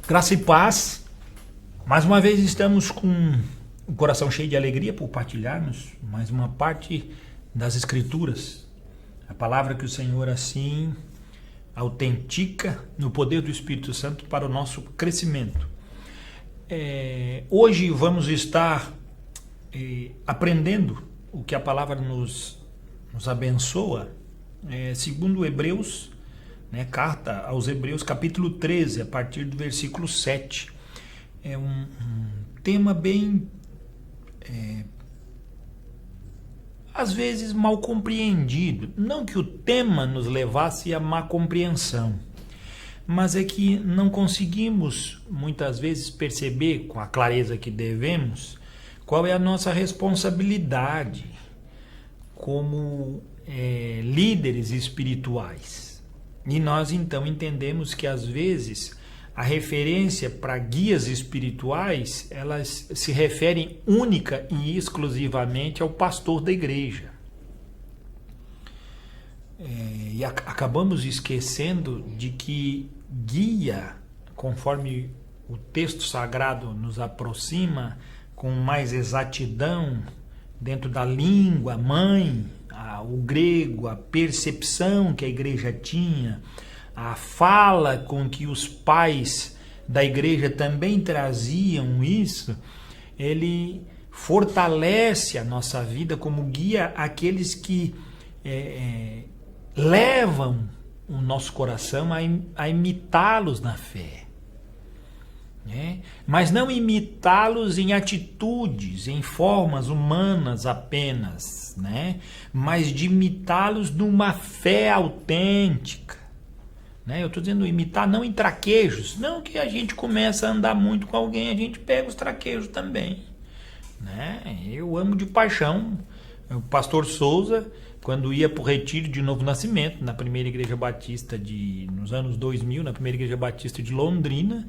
Graça e paz. Mais uma vez estamos com o coração cheio de alegria por partilharmos mais uma parte das Escrituras. A palavra que o Senhor assim autentica no poder do Espírito Santo para o nosso crescimento. Hoje vamos estar aprendendo o que a palavra nos abençoa, segundo Hebreus, carta aos Hebreus, capítulo 13, a partir do versículo 7. É um tema bem, às vezes, mal compreendido. Não que o tema nos levasse a má compreensão, mas é que não conseguimos, muitas vezes, perceber com a clareza que devemos qual é a nossa responsabilidade como líderes espirituais. E nós então entendemos que às vezes a referência para guias espirituais, elas se referem única e exclusivamente ao pastor da igreja. E acabamos esquecendo de que guia, conforme o texto sagrado nos aproxima com mais exatidão, dentro da língua mãe, o grego, a percepção que a igreja tinha, a fala com que os pais da igreja também traziam isso, ele fortalece a nossa vida como guia aqueles que levam o nosso coração a imitá-los na fé. Mas não imitá-los em atitudes, em formas humanas apenas, mas de imitá-los numa fé autêntica. Eu estou dizendo imitar não em traquejos, não que a gente começa a andar muito com alguém, a gente pega os traquejos também. Eu amo de paixão o pastor Souza, quando ia para o retiro de Novo Nascimento, na primeira igreja batista nos anos 2000, na primeira igreja batista de Londrina,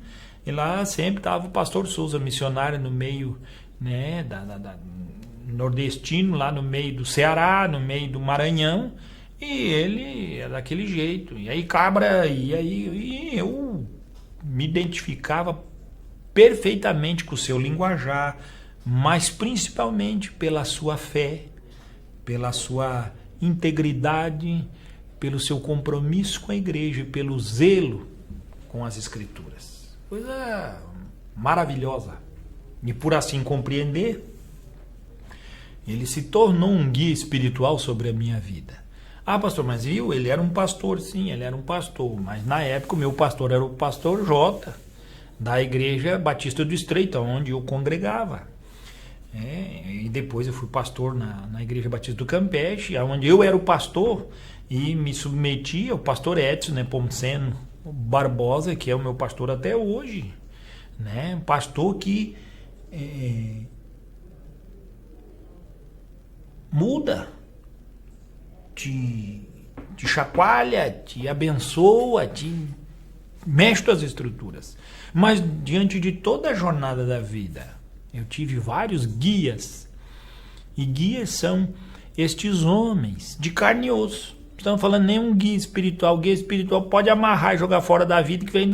e lá sempre estava o pastor Souza, missionário no meio nordestino, lá no meio do Ceará, no meio do Maranhão, e ele é daquele jeito. E aí e eu me identificava perfeitamente com o seu linguajar, mas principalmente pela sua fé, pela sua integridade, pelo seu compromisso com a igreja, pelo zelo com as Escrituras. Coisa maravilhosa. E por assim compreender, ele se tornou um guia espiritual sobre a minha vida. Ah, pastor, mas viu? Ele era um pastor, sim, ele era um pastor. Mas na época o meu pastor era o pastor Jota, da Igreja Batista do Estreito, onde eu congregava. E depois eu fui pastor na Igreja Batista do Campeche, onde eu era o pastor e me submetia ao pastor Edson Nepomuceno Barbosa, que é o meu pastor até hoje, um pastor que muda, te chacoalha, te abençoa, te mexe com as estruturas. Mas diante de toda a jornada da vida, eu tive vários guias, e guias são estes homens de carne e osso. Estamos falando nenhum guia espiritual. O guia espiritual pode amarrar e jogar fora da vida, que vem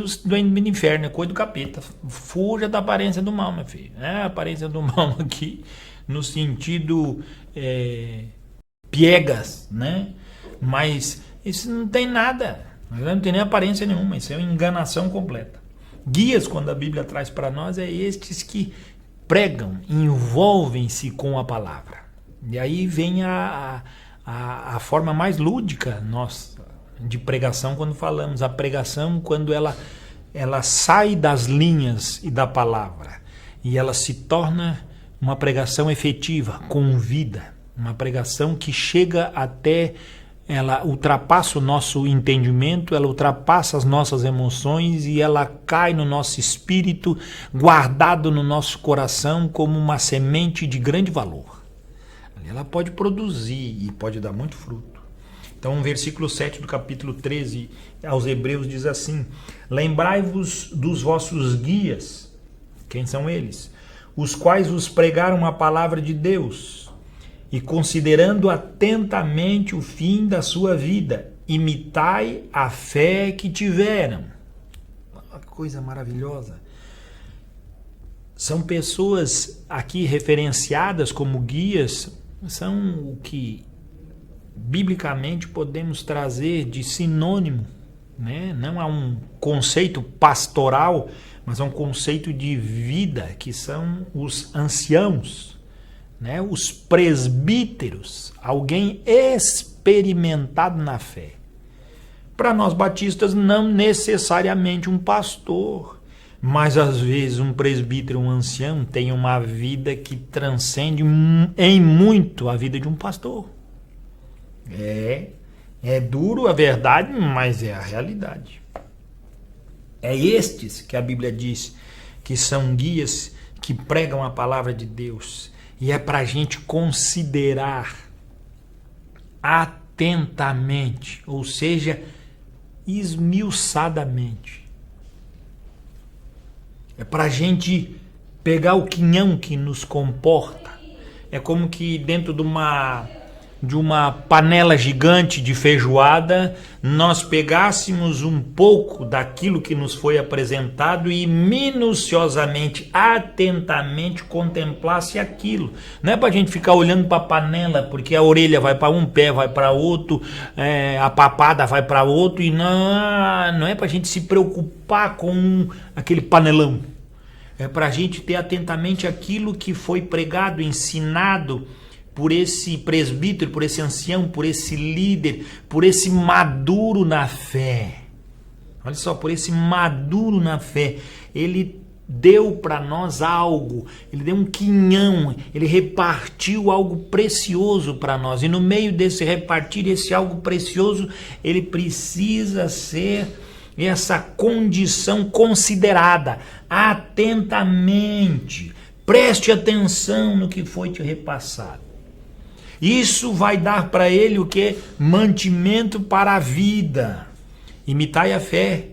do inferno, é coisa do capeta. Fuja da aparência do mal, meu filho. A aparência do mal aqui, no sentido piegas, Mas isso não tem nada. Não tem nem aparência nenhuma. Isso é uma enganação completa. Guias, quando a Bíblia traz para nós, é estes que pregam, envolvem-se com a palavra. E aí vem a forma mais lúdica nossa de pregação, quando falamos. A pregação, quando ela sai das linhas e da palavra, e ela se torna uma pregação efetiva, com vida, uma pregação que chega até, ela ultrapassa o nosso entendimento, ela ultrapassa as nossas emoções e ela cai no nosso espírito, guardado no nosso coração como uma semente de grande valor. Ela pode produzir e pode dar muito fruto. Então, o versículo 7 do capítulo 13 aos Hebreus diz assim: lembrai-vos dos vossos guias. Quem são eles? Os quais vos pregaram a palavra de Deus, e considerando atentamente o fim da sua vida, imitai a fé que tiveram. Olha que coisa maravilhosa. São pessoas aqui referenciadas como guias, são o que biblicamente podemos trazer de sinônimo, né? Não há um conceito pastoral, mas é um conceito de vida, que são os anciãos, né? Os presbíteros, alguém experimentado na fé. Para nós batistas, não necessariamente um pastor, mas às vezes um presbítero, um ancião, tem uma vida que transcende em muito a vida de um pastor. É duro a verdade, mas é a realidade. É estes que a Bíblia diz que são guias que pregam a palavra de Deus. E é para a gente considerar atentamente, ou seja, esmiuçadamente. É para a gente pegar o quinhão que nos comporta. É como que dentro de uma panela gigante de feijoada, nós pegássemos um pouco daquilo que nos foi apresentado e minuciosamente, atentamente contemplasse aquilo. Não é para a gente ficar olhando para a panela, porque a orelha vai para um, pé vai para outro, a papada vai para outro, e não é para a gente se preocupar com aquele panelão. É para a gente ter atentamente aquilo que foi pregado, ensinado, por esse presbítero, por esse ancião, por esse líder, por esse maduro na fé. Olha só, por esse maduro na fé. Ele deu para nós algo, ele deu um quinhão, ele repartiu algo precioso para nós. E no meio desse repartir, esse algo precioso, ele precisa ser essa condição considerada atentamente. Preste atenção no que foi te repassado. Isso vai dar para ele o que? Mantimento para a vida. Imitai a fé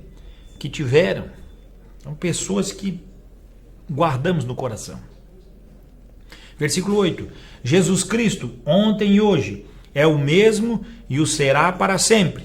que tiveram. São pessoas que guardamos no coração. Versículo 8. Jesus Cristo, ontem e hoje, é o mesmo e o será para sempre.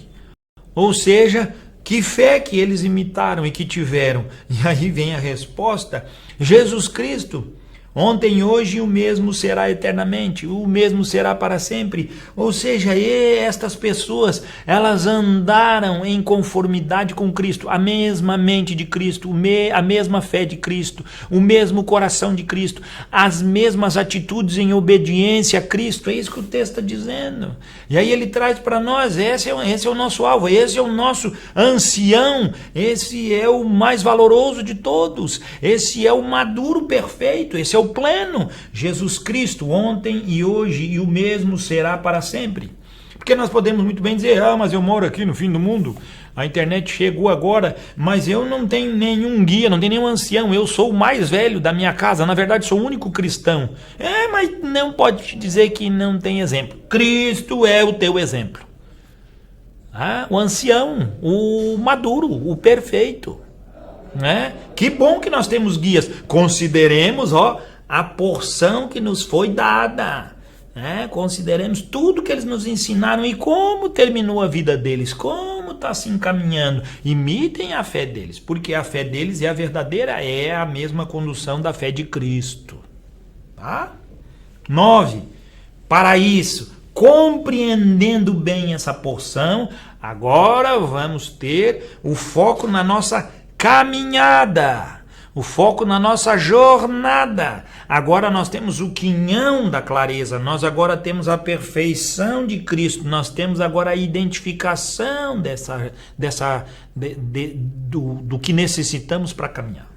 Ou seja, que fé que eles imitaram e que tiveram. E aí vem a resposta. Jesus Cristo, ontem, hoje, o mesmo será eternamente, o mesmo será para sempre. Ou seja, estas pessoas, elas andaram em conformidade com Cristo, a mesma mente de Cristo, a mesma fé de Cristo, o mesmo coração de Cristo, as mesmas atitudes em obediência a Cristo. É isso que o texto está dizendo. E aí ele traz para nós, esse é o nosso alvo, esse é o nosso ancião, esse é o mais valoroso de todos, esse é o maduro perfeito, esse é o pleno. Jesus Cristo, ontem e hoje, e o mesmo será para sempre. Porque nós podemos muito bem dizer, mas eu moro aqui no fim do mundo, a internet chegou agora, mas eu não tenho nenhum guia, não tenho nenhum ancião, eu sou o mais velho da minha casa, na verdade sou o único cristão. Mas não pode te dizer que não tem exemplo. Cristo é o teu exemplo. O ancião, o maduro, o perfeito. Que bom que nós temos guias. Consideremos, a porção que nos foi dada. Consideremos tudo que eles nos ensinaram e como terminou a vida deles, como está se encaminhando. Imitem a fé deles, porque a fé deles é a verdadeira, é a mesma condução da fé de Cristo. 9. Para isso, compreendendo bem essa porção, agora vamos ter o foco na nossa caminhada. O foco na nossa jornada. Agora nós temos o quinhão da clareza, nós agora temos a perfeição de Cristo, nós temos agora a identificação do que necessitamos para caminhar.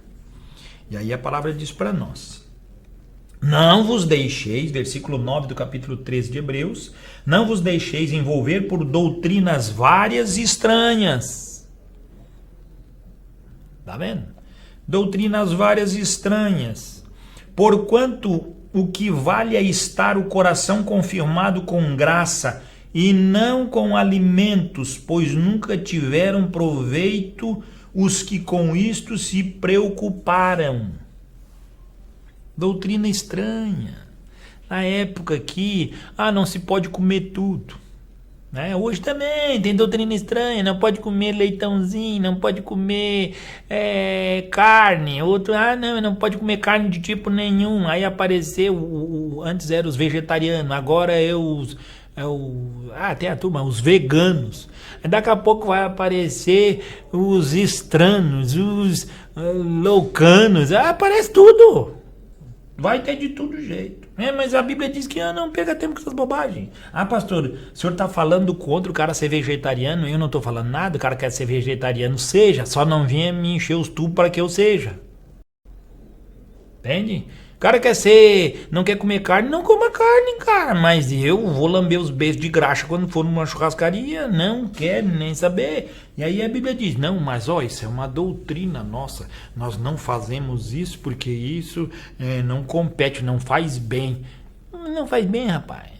E aí a palavra diz para nós: não vos deixeis, versículo 9 do capítulo 13 de Hebreus, não vos deixeis envolver por doutrinas várias e estranhas. Está vendo? Doutrinas várias e estranhas, porquanto o que vale é estar o coração confirmado com graça e não com alimentos, pois nunca tiveram proveito os que com isto se preocuparam. Doutrina estranha. Na época que, não se pode comer tudo. Né? Hoje também tem doutrina estranha, não pode comer leitãozinho, não pode comer carne, outro, não pode comer carne de tipo nenhum. Aí apareceu, antes eram os vegetarianos, agora tem a turma, os veganos. Daqui a pouco vai aparecer os estranhos, os loucanos, aparece tudo. Vai ter de todo jeito. Mas a Bíblia diz que não perca tempo com essas bobagens. Pastor, o senhor está falando contra o cara ser vegetariano? Eu não estou falando nada. O cara quer ser vegetariano, seja. Só não venha me encher os tubos para que eu seja. Entende? O cara não quer comer carne, não coma carne, cara. Mas eu vou lamber os beijos de graxa quando for numa churrascaria. Não quero nem saber. E aí a Bíblia diz, não, mas isso é uma doutrina nossa. Nós não fazemos isso porque isso não compete, não faz bem. Não faz bem, rapaz.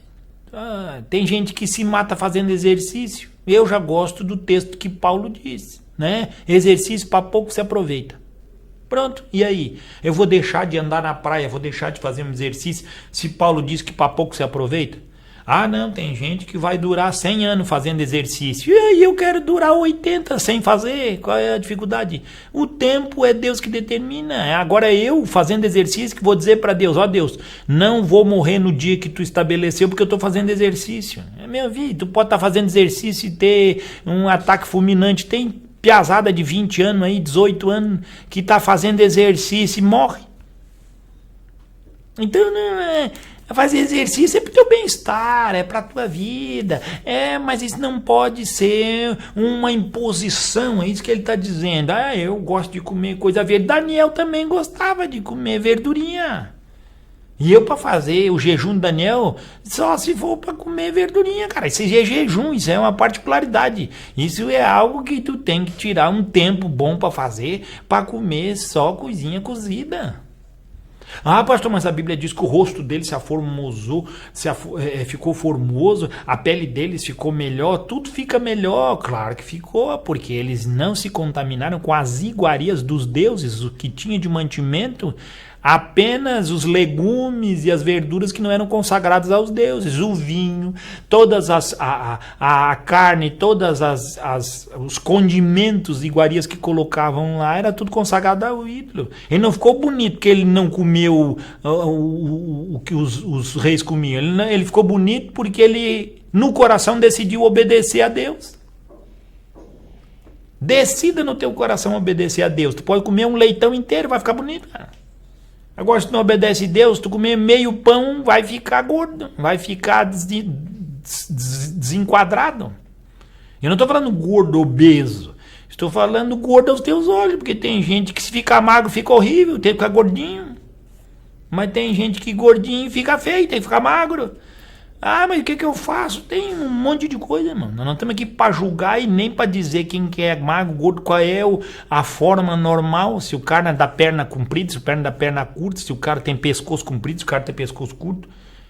Tem gente que se mata fazendo exercício. Eu já gosto do texto que Paulo disse, né? Exercício para pouco se aproveita. Pronto, e aí? Eu vou deixar de andar na praia, vou deixar de fazer um exercício se Paulo diz que para pouco se aproveita? Não, tem gente que vai durar 100 anos fazendo exercício. E aí eu quero durar 80 sem fazer? Qual é a dificuldade? O tempo é Deus que determina. Agora eu, fazendo exercício, que vou dizer para Deus, Deus, não vou morrer no dia que tu estabeleceu porque eu estou fazendo exercício. É minha vida, tu pode estar fazendo exercício e ter um ataque fulminante, tem piazada de 20 anos aí, 18 anos, que tá fazendo exercício e morre. Então, fazer exercício é pro teu bem-estar, é pra tua vida. Mas isso não pode ser uma imposição, é isso que ele tá dizendo. Eu gosto de comer coisa verde. Daniel também gostava de comer verdurinha. E eu, para fazer o jejum do Daniel, só se for para comer verdurinha, cara. Isso é jejum, isso é uma particularidade. Isso é algo que tu tem que tirar um tempo bom para fazer, para comer só coisinha cozida. Pastor, mas a Bíblia diz que o rosto dele se aformosou, ficou formoso, a pele deles ficou melhor, tudo fica melhor. Claro que ficou, porque eles não se contaminaram com as iguarias dos deuses, o que tinha de mantimento, apenas os legumes e as verduras que não eram consagrados aos deuses, o vinho, todas a carne, todas os condimentos e iguarias que colocavam lá, era tudo consagrado ao ídolo. Ele não ficou bonito porque ele não comeu o que os reis comiam. Ele ficou bonito porque ele, no coração, decidiu obedecer a Deus. Decida no teu coração obedecer a Deus. Tu pode comer um leitão inteiro, vai ficar bonito, cara. Agora, se tu não obedece a Deus, tu comer meio pão, vai ficar gordo, vai ficar desenquadrado. Eu não estou falando gordo, obeso. Estou falando gordo aos teus olhos, porque tem gente que se ficar magro fica horrível, tem que ficar gordinho. Mas tem gente que gordinho fica feio, tem que ficar magro. Mas o que eu faço? Tem um monte de coisa, mano. Nós não estamos aqui para julgar e nem para dizer quem que é magro, gordo, qual é a forma normal. Se o cara é da perna comprida, se o cara é da perna curta, se o cara tem pescoço comprido, se o cara tem pescoço curto.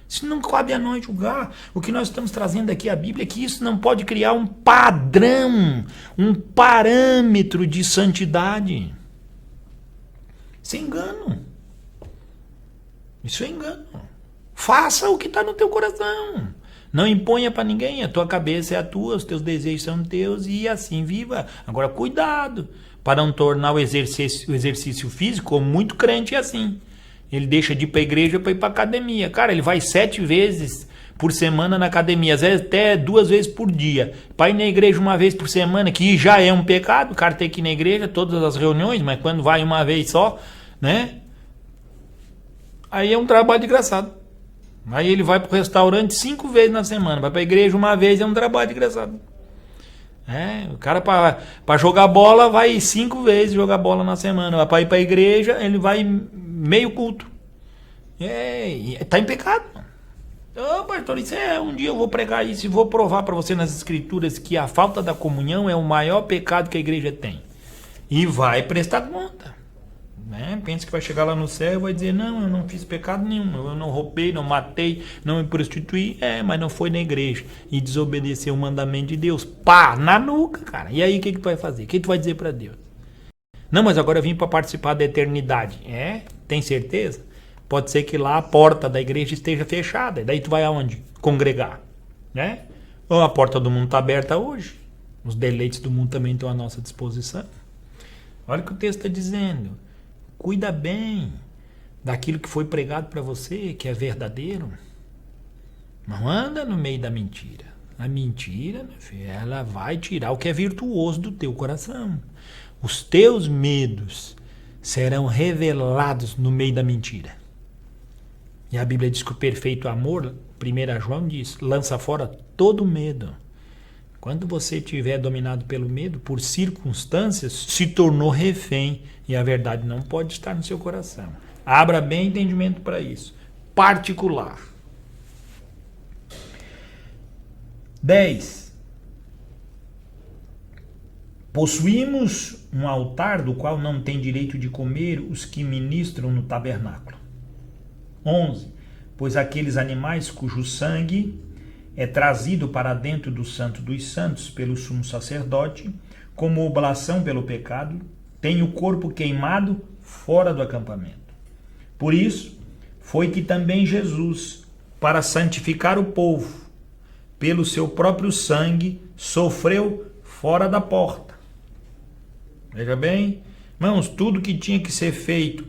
Isso não cabe a nós julgar. O que nós estamos trazendo aqui à Bíblia é que isso não pode criar um padrão, um parâmetro de santidade. Isso é engano. Isso é engano. Faça o que está no teu coração. Não imponha para ninguém. A tua cabeça é a tua, os teus desejos são teus e assim viva. Agora, cuidado para não tornar o exercício físico, como muito crente é assim. Ele deixa de ir para a igreja para ir para a academia. Cara, ele vai 7 vezes por semana na academia, às vezes até 2 vezes por dia. Para ir na igreja uma vez por semana, que já é um pecado, o cara tem que ir na igreja todas as reuniões, mas quando vai uma vez só, né? Aí é um trabalho desgraçado. Aí ele vai pro restaurante 5 vezes na semana, vai pra igreja uma vez, é um trabalho desgraçado. O cara pra jogar bola vai 5 vezes jogar bola na semana. Pra ir pra igreja, ele vai meio culto. Tá em pecado. Pastor, isso um dia eu vou pregar isso e vou provar para você nas escrituras que a falta da comunhão é o maior pecado que a igreja tem. E vai prestar conta. Pensa que vai chegar lá no céu e vai dizer, não, eu não fiz pecado nenhum, eu não roubei, não matei, não me prostituí, mas não foi na igreja e desobedeceu o mandamento de Deus, na nuca, cara. E aí o que tu vai fazer? O que tu vai dizer para Deus? Não, mas agora eu vim para participar da eternidade. Tem certeza? Pode ser que lá a porta da igreja esteja fechada, e daí tu vai aonde? Congregar, né? A porta do mundo está aberta hoje. Os deleites do mundo também estão à nossa disposição. Olha o que o texto está dizendo. Cuida bem daquilo que foi pregado para você, que é verdadeiro. Não anda no meio da mentira. A mentira, meu filho, ela vai tirar o que é virtuoso do teu coração. Os teus medos serão revelados no meio da mentira. E a Bíblia diz que o perfeito amor, 1 João diz, lança fora todo medo. Quando você estiver dominado pelo medo, por circunstâncias, se tornou refém. E a verdade não pode estar no seu coração. Abra bem entendimento para isso. Particular. 10. Possuímos um altar do qual não tem direito de comer os que ministram no tabernáculo. 11. Pois aqueles animais cujo sangue é trazido para dentro do Santo dos Santos pelo sumo sacerdote, como oblação pelo pecado, tem o corpo queimado fora do acampamento. Por isso, foi que também Jesus, para santificar o povo, pelo seu próprio sangue, sofreu fora da porta. Veja bem, irmãos, tudo que tinha que ser feito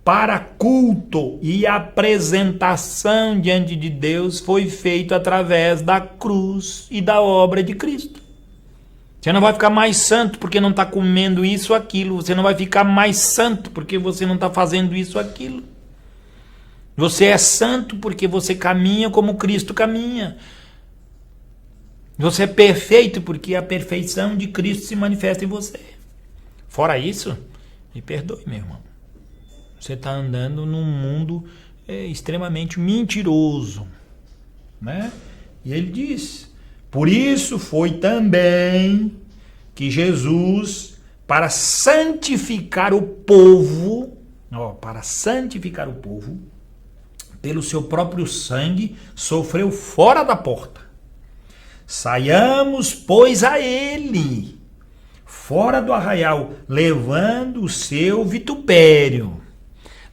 para culto e apresentação diante de Deus foi feito através da cruz e da obra de Cristo. Você não vai ficar mais santo porque não está comendo isso ou aquilo. Você não vai ficar mais santo porque você não está fazendo isso ou aquilo. Você é santo porque você caminha como Cristo caminha. Você é perfeito porque a perfeição de Cristo se manifesta em você. Fora isso, me perdoe, meu irmão. Você está andando num mundo extremamente mentiroso, né? E ele diz, por isso foi também que Jesus, para santificar o povo, pelo seu próprio sangue, sofreu fora da porta. Saiamos, pois, a ele, fora do arraial, levando o seu vitupério,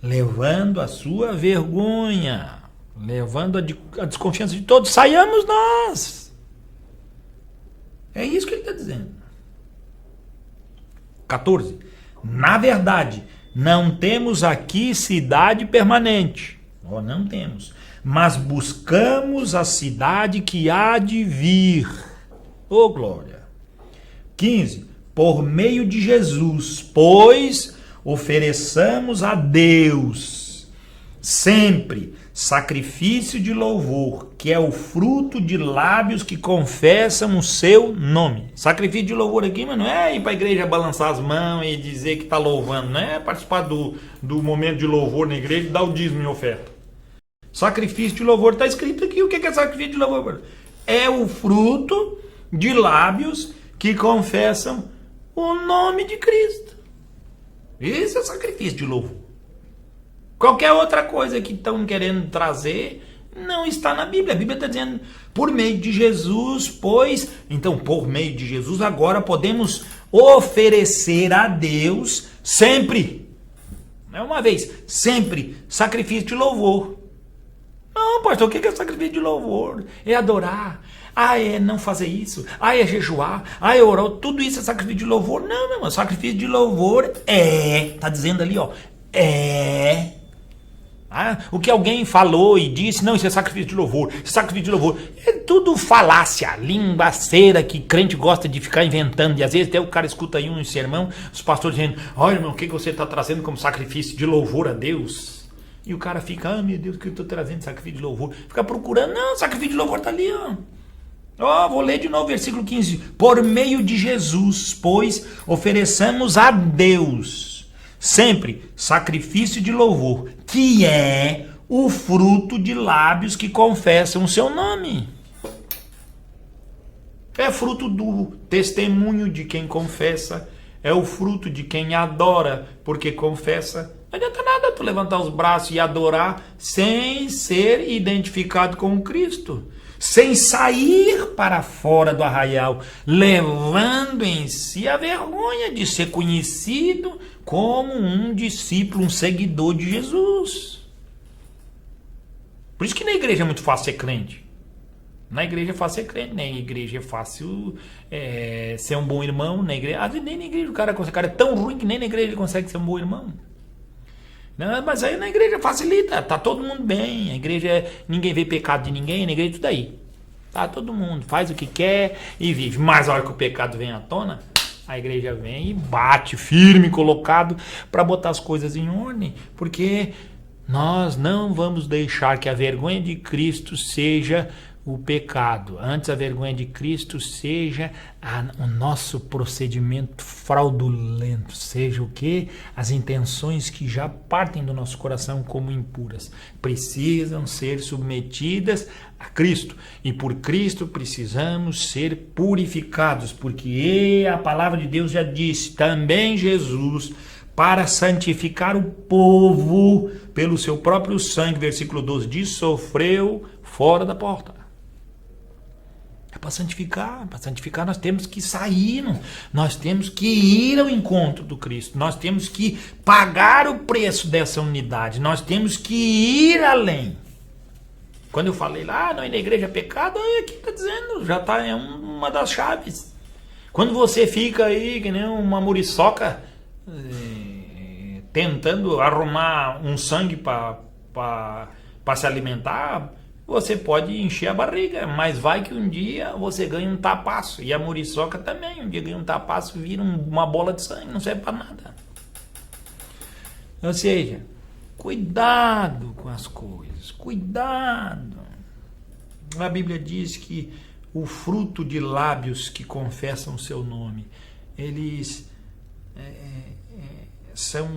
levando a sua vergonha, levando a desconfiança de todos. Saiamos nós. É isso que ele está dizendo. 14. Na verdade, não temos aqui cidade permanente. Não temos. Mas buscamos a cidade que há de vir. Glória. 15. Por meio de Jesus, pois ofereçamos a Deus sempre sacrifício de louvor, que é o fruto de lábios que confessam o seu nome. Sacrifício de louvor aqui, mas não é ir para a igreja balançar as mãos e dizer que está louvando, não é participar do momento de louvor na igreja e dar o dízimo em oferta. Sacrifício de louvor, está escrito aqui. O que é sacrifício de louvor? É o fruto de lábios que confessam o nome de Cristo. Esse é o sacrifício de louvor. Qualquer outra coisa que estão querendo trazer não está na Bíblia. A Bíblia está dizendo, por meio de Jesus, pois... Então, por meio de Jesus, agora podemos oferecer a Deus sempre. Não é uma vez, sempre, sacrifício de louvor. Não, pastor, o que é sacrifício de louvor? É adorar. É não fazer isso. É jejuar. É orar. Tudo isso é sacrifício de louvor. Não, meu irmão. Sacrifício de louvor tá dizendo ali, o que alguém falou e disse, não, isso é sacrifício de louvor. Isso é sacrifício de louvor. É tudo falácia, limbaceira que crente gosta de ficar inventando. E às vezes até o cara escuta aí um sermão, os pastores dizendo, olha, irmão, o que você está trazendo como sacrifício de louvor a Deus? E o cara fica, meu Deus, o que eu estou trazendo sacrifício de louvor? Fica procurando, não, sacrifício de louvor está ali, vou ler de novo, versículo 15. Por meio de Jesus, pois, ofereçamos a Deus sempre sacrifício de louvor, que é o fruto de lábios que confessam o seu nome. É fruto do testemunho de quem confessa, é o fruto de quem adora porque confessa. Não adianta nada tu levantar os braços e adorar sem ser identificado com Cristo, sem sair para fora do arraial, levando em si a vergonha de ser conhecido como um discípulo, um seguidor de Jesus. Por isso que na igreja é muito fácil ser crente. Na igreja é fácil ser crente, na igreja é fácil ser um bom irmão, na igreja, às vezes nem na igreja o cara é tão ruim que nem na igreja ele consegue ser um bom irmão. Não, mas aí na igreja facilita, tá todo mundo bem, a igreja, ninguém vê pecado de ninguém, na igreja tudo aí. Tá todo mundo, faz o que quer e vive. Mas a hora que o pecado vem à tona, a igreja vem e bate firme, colocado, para botar as coisas em ordem, porque nós não vamos deixar que a vergonha de Cristo seja o pecado. Antes a vergonha de Cristo seja o nosso procedimento fraudulento, seja o que? As intenções que já partem do nosso coração como impuras. Precisam ser submetidas a Cristo. E por Cristo precisamos ser purificados, porque a palavra de Deus já disse, também Jesus, para santificar o povo pelo seu próprio sangue, versículo 12 diz, sofreu fora da porta. É para santificar nós temos que sair, nós temos que ir ao encontro do Cristo, nós temos que pagar o preço dessa unidade, nós temos que ir além. Quando eu falei lá, não, na igreja é pecado, aí aqui está dizendo, já está uma das chaves. Quando você fica aí, que nem uma muriçoca, tentando arrumar um sangue para se alimentar, você pode encher a barriga, mas vai que um dia você ganha um tapaço. E a muriçoca também, um dia ganha um tapaço, vira uma bola de sangue, não serve para nada. Ou seja, cuidado com as coisas, cuidado. A Bíblia diz que o fruto de lábios que confessam o seu nome, eles são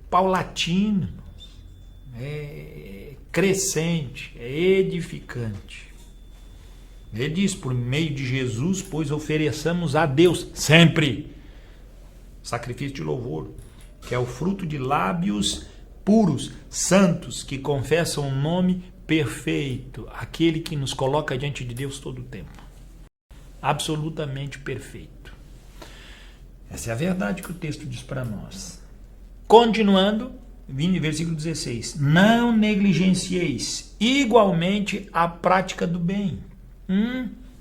paulatinos, crescente, é edificante. Ele diz, por meio de Jesus, pois ofereçamos a Deus sempre sacrifício de louvor, que é o fruto de lábios puros, santos, que confessam o nome perfeito, aquele que nos coloca diante de Deus todo o tempo. Absolutamente perfeito. Essa é a verdade que o texto diz para nós. Continuando, versículo 16. Não negligencieis igualmente a prática do bem.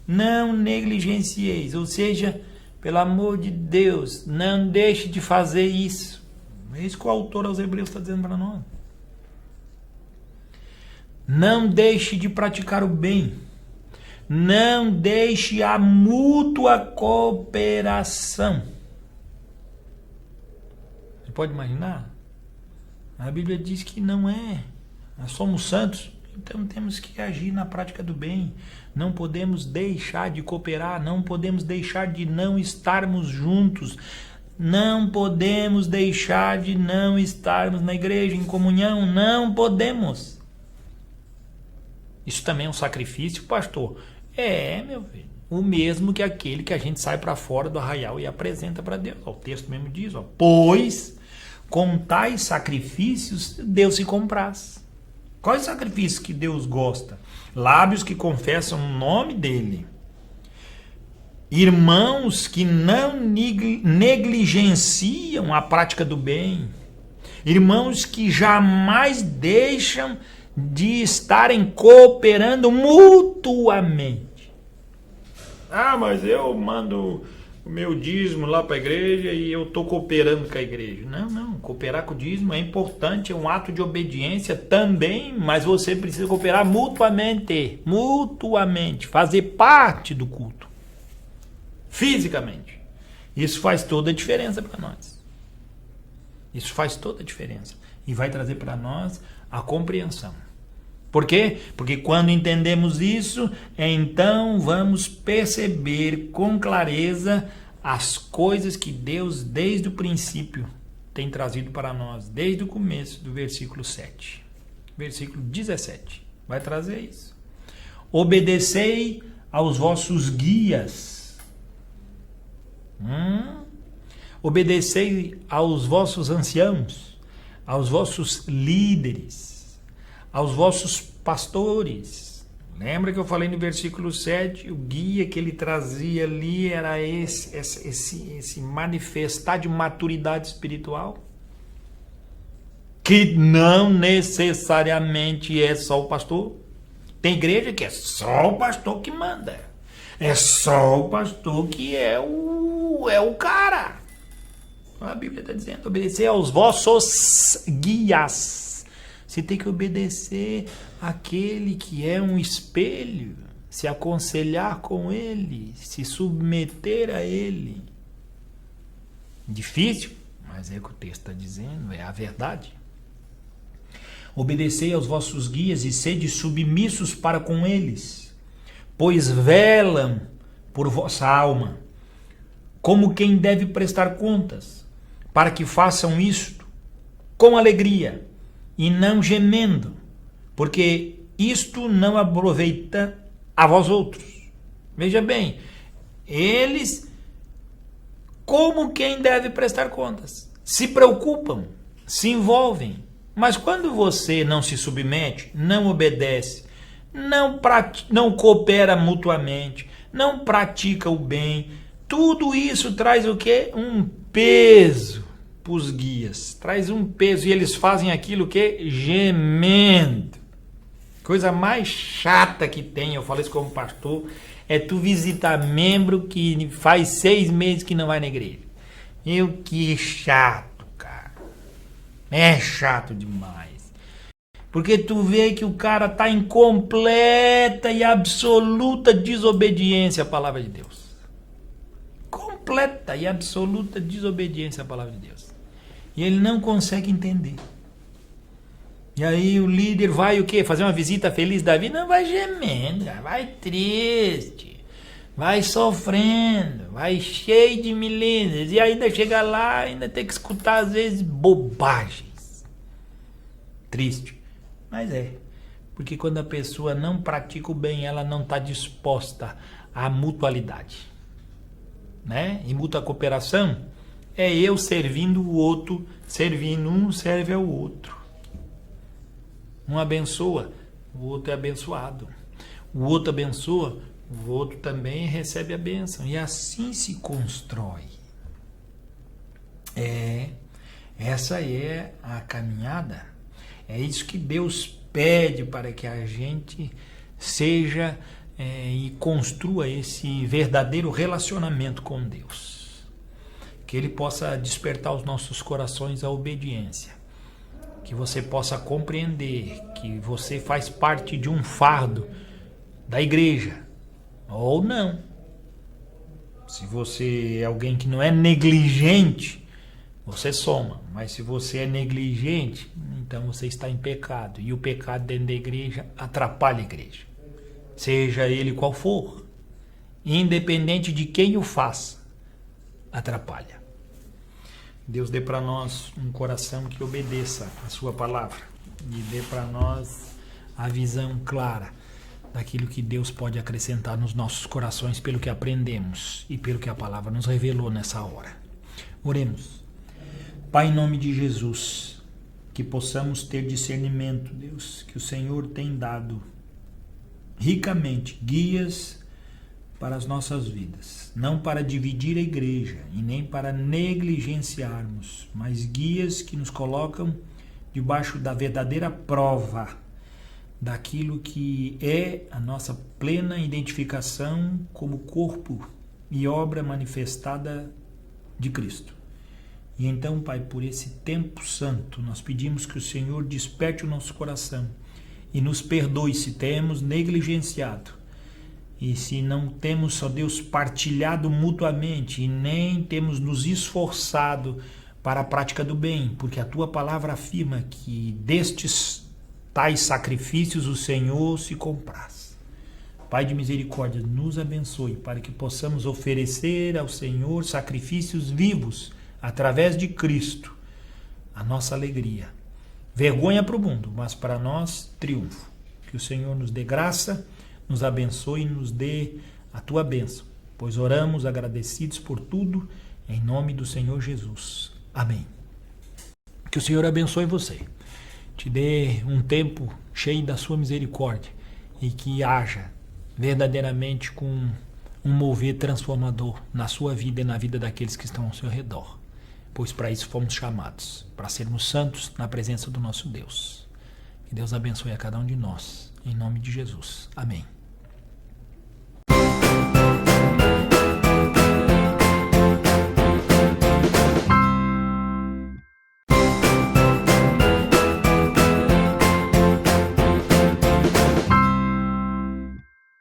Não negligencieis. Ou seja, pelo amor de Deus, não deixe de fazer isso. É isso que o autor aos Hebreus está dizendo para nós. Não deixe de praticar o bem. Não deixe a mútua cooperação. Você pode imaginar? A Bíblia diz que não é. Nós somos santos, então temos que agir na prática do bem. Não podemos deixar de cooperar, não podemos deixar de não estarmos juntos, não podemos deixar de não estarmos na igreja, em comunhão, não podemos. Isso também é um sacrifício, pastor? Meu filho. O mesmo que aquele que a gente sai para fora do arraial e apresenta para Deus. O texto mesmo diz, pois com tais sacrifícios Deus se compraz. Quais sacrifícios que Deus gosta? Lábios que confessam o nome dele. Irmãos que não negligenciam a prática do bem. Irmãos que jamais deixam de estarem cooperando mutuamente. Mas eu mando o meu dízimo lá para a igreja e eu estou cooperando com a igreja. Não, cooperar com o dízimo é importante, é um ato de obediência também, mas você precisa cooperar mutuamente, fazer parte do culto, fisicamente. Isso faz toda a diferença para nós. Isso faz toda a diferença e vai trazer para nós a compreensão. Por quê? Porque quando entendemos isso, então vamos perceber com clareza as coisas que Deus, desde o princípio, tem trazido para nós, desde o começo do versículo 7. Versículo 17. Vai trazer isso. Obedecei aos vossos guias. Obedecei aos vossos anciãos, aos vossos líderes, aos vossos pastores. Lembra que eu falei no versículo 7, o guia que ele trazia ali era esse manifestar de maturidade espiritual, que não necessariamente é só o pastor, Tem igreja que é só o pastor que manda. É só o pastor que é o cara. A Bíblia está dizendo, obedecer aos vossos guias. Você tem que obedecer àquele que é um espelho, se aconselhar com ele, se submeter a ele. Difícil, mas é o que o texto está dizendo, é a verdade. Obedecei aos vossos guias e sede submissos para com eles, pois velam por vossa alma, como quem deve prestar contas, para que façam isto com alegria e não gemendo, porque isto não aproveita a vós outros. Veja bem, eles, como quem deve prestar contas, se preocupam, se envolvem, mas quando você não se submete, não obedece, não coopera mutuamente, não pratica o bem, tudo isso traz o quê? Um peso para os guias, traz um peso, e eles fazem aquilo que? Gemendo. Coisa mais chata que tem, eu falo isso como pastor, é tu visitar membro que faz 6 meses que não vai na igreja. Que chato, cara. É chato demais. Porque tu vê que o cara tá em completa e absoluta desobediência à palavra de Deus. Completa e absoluta desobediência à palavra de Deus. E ele não consegue entender. E aí o líder vai o quê? Fazer uma visita feliz da vida? Não, vai gemendo, vai triste, vai sofrendo, vai cheio de milímetros. E ainda chega lá, ainda tem que escutar às vezes bobagens. Triste. Mas porque quando a pessoa não pratica o bem, ela não está disposta à mutualidade. Né? E mútua cooperação é eu servindo o outro, servindo um serve ao outro. Um abençoa, o outro é abençoado. O outro abençoa, o outro também recebe a bênção. E assim se constrói. Essa é a caminhada. É isso que Deus pede para que a gente seja e construa esse verdadeiro relacionamento com Deus. Que Ele possa despertar os nossos corações à obediência. Que você possa compreender que você faz parte de um fardo da igreja, ou não. Se você é alguém que não é negligente, você soma. Mas se você é negligente, então você está em pecado. E o pecado dentro da igreja atrapalha a igreja. Seja ele qual for, independente de quem o faça, atrapalha. Deus dê para nós um coração que obedeça a sua palavra e dê para nós a visão clara daquilo que Deus pode acrescentar nos nossos corações pelo que aprendemos e pelo que a palavra nos revelou nessa hora. Oremos. Pai, em nome de Jesus, que possamos ter discernimento, Deus, que o Senhor tem dado ricamente guias para as nossas vidas, não para dividir a igreja e nem para negligenciarmos, mas guias que nos colocam debaixo da verdadeira prova daquilo que é a nossa plena identificação como corpo e obra manifestada de Cristo. E então, Pai, por esse tempo santo, nós pedimos que o Senhor desperte o nosso coração e nos perdoe se temos negligenciado. E se não temos, ó Deus, partilhado mutuamente e nem temos nos esforçado para a prática do bem, porque a Tua palavra afirma que destes tais sacrifícios o Senhor se compraz. Pai de misericórdia, nos abençoe para que possamos oferecer ao Senhor sacrifícios vivos através de Cristo, a nossa alegria. Vergonha para o mundo, mas para nós triunfo. Que o Senhor nos dê graça, nos abençoe e nos dê a Tua bênção, pois oramos agradecidos por tudo, em nome do Senhor Jesus. Amém. Que o Senhor abençoe você, te dê um tempo cheio da sua misericórdia e que haja verdadeiramente com um mover transformador na sua vida e na vida daqueles que estão ao seu redor, pois para isso fomos chamados, para sermos santos na presença do nosso Deus. Que Deus abençoe a cada um de nós. Em nome de Jesus. Amém.